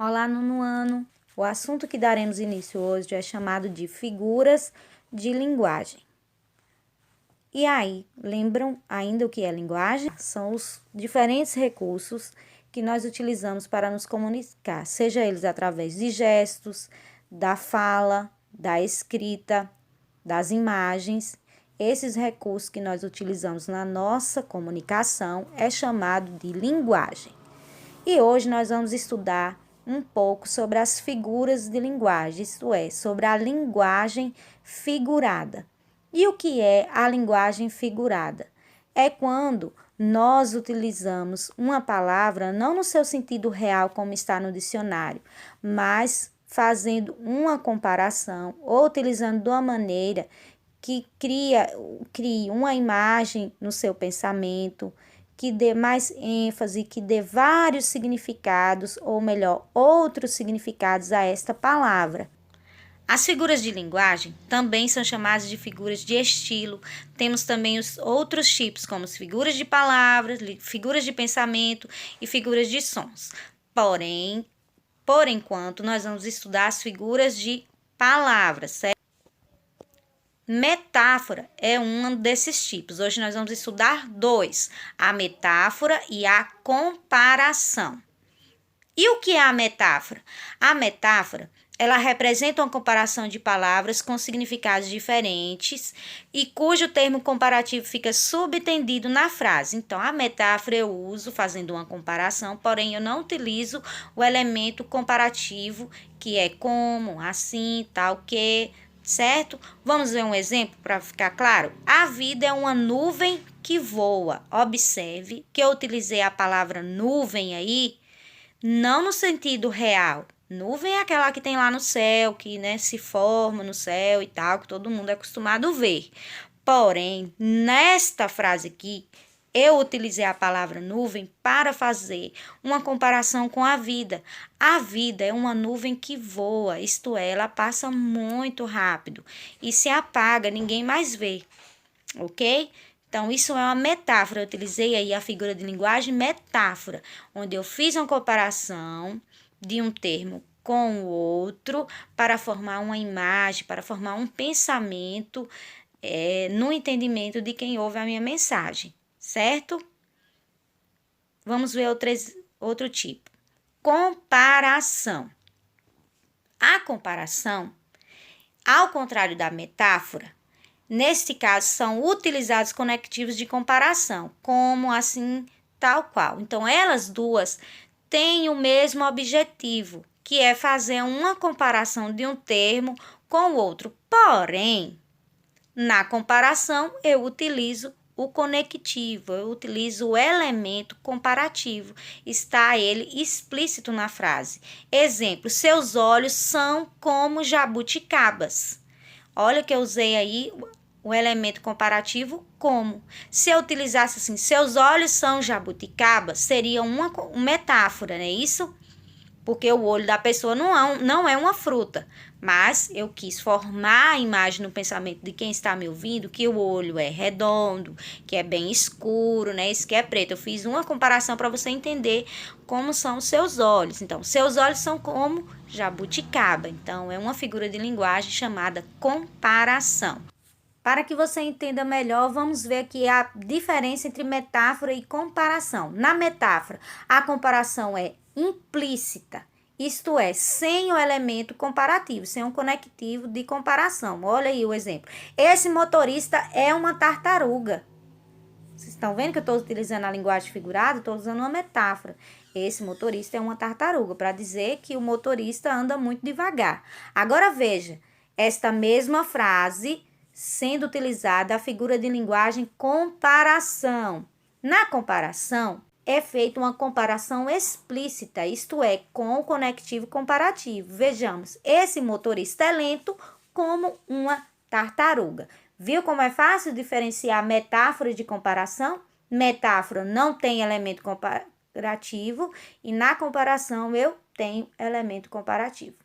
Olá, nono ano! O assunto que daremos início hoje é chamado de figuras de linguagem. E aí, lembram ainda o que é linguagem? São os diferentes recursos que nós utilizamos para nos comunicar, seja eles através de gestos, da fala, da escrita, das imagens. Esses recursos que nós utilizamos na nossa comunicação é chamado de linguagem. E hoje nós vamos estudar um pouco sobre as figuras de linguagem, isto é, sobre a linguagem figurada. E o que é a linguagem figurada? É quando nós utilizamos uma palavra não no seu sentido real como está no dicionário, mas fazendo uma comparação ou utilizando de uma maneira que crie uma imagem no seu pensamento, que dê mais ênfase, que dê vários significados, ou melhor, outros significados a esta palavra. As figuras de linguagem também são chamadas de figuras de estilo. Temos também os outros tipos, como as figuras de palavras, figuras de pensamento e figuras de sons. Porém, por enquanto, nós vamos estudar as figuras de palavras, certo? Metáfora é um desses tipos. Hoje nós vamos estudar dois: a metáfora e a comparação. E o que é a metáfora? A metáfora, ela representa uma comparação de palavras com significados diferentes e cujo termo comparativo fica subtendido na frase. Então, a metáfora eu uso fazendo uma comparação, porém eu não utilizo o elemento comparativo, que é como, assim, tal, que, certo? Vamos ver um exemplo para ficar claro? A vida é uma nuvem que voa. Observe que eu utilizei a palavra nuvem aí, não no sentido real. Nuvem é aquela que tem lá no céu, que, né, se forma no céu e tal, que todo mundo é acostumado a ver. Porém, nesta frase aqui, eu utilizei a palavra nuvem para fazer uma comparação com a vida. A vida é uma nuvem que voa, isto é, ela passa muito rápido e se apaga, ninguém mais vê, ok? Então, isso é uma metáfora. Eu utilizei aí a figura de linguagem metáfora, onde eu fiz uma comparação de um termo com o outro para formar uma imagem, para formar um pensamento no entendimento de quem ouve a minha mensagem, certo? Vamos ver outro tipo. Comparação. A comparação, ao contrário da metáfora, neste caso, são utilizados conectivos de comparação, como assim, tal qual. Então, elas duas têm o mesmo objetivo, que é fazer uma comparação de um termo com o outro. Porém, na comparação, eu utilizo o conectivo, eu utilizo o elemento comparativo. Está ele explícito na frase. Exemplo, seus olhos são como jabuticabas. Olha que eu usei aí o elemento comparativo como. Se eu utilizasse assim, seus olhos são jabuticaba, seria uma metáfora, não é isso? Porque o olho da pessoa não é uma fruta, mas eu quis formar a imagem no pensamento de quem está me ouvindo, que o olho é redondo, que é bem escuro, né? Isso que é preto. Eu fiz uma comparação para você entender como são os seus olhos. Então, seus olhos são como jabuticaba. Então, é uma figura de linguagem chamada comparação. Para que você entenda melhor, vamos ver aqui a diferença entre metáfora e comparação. Na metáfora, a comparação é implícita, isto é, sem o elemento comparativo, sem um conectivo de comparação. Olha aí o exemplo. Esse motorista é uma tartaruga. Vocês estão vendo que eu estou utilizando a linguagem figurada? Estou usando uma metáfora. Esse motorista é uma tartaruga, para dizer que o motorista anda muito devagar. Agora veja, esta mesma frase sendo utilizada a figura de linguagem comparação. Na comparação, é feita uma comparação explícita, isto é, com o conectivo comparativo. Vejamos, esse motorista é lento como uma tartaruga. Viu como é fácil diferenciar metáfora de comparação? Metáfora não tem elemento comparativo e na comparação eu tenho elemento comparativo.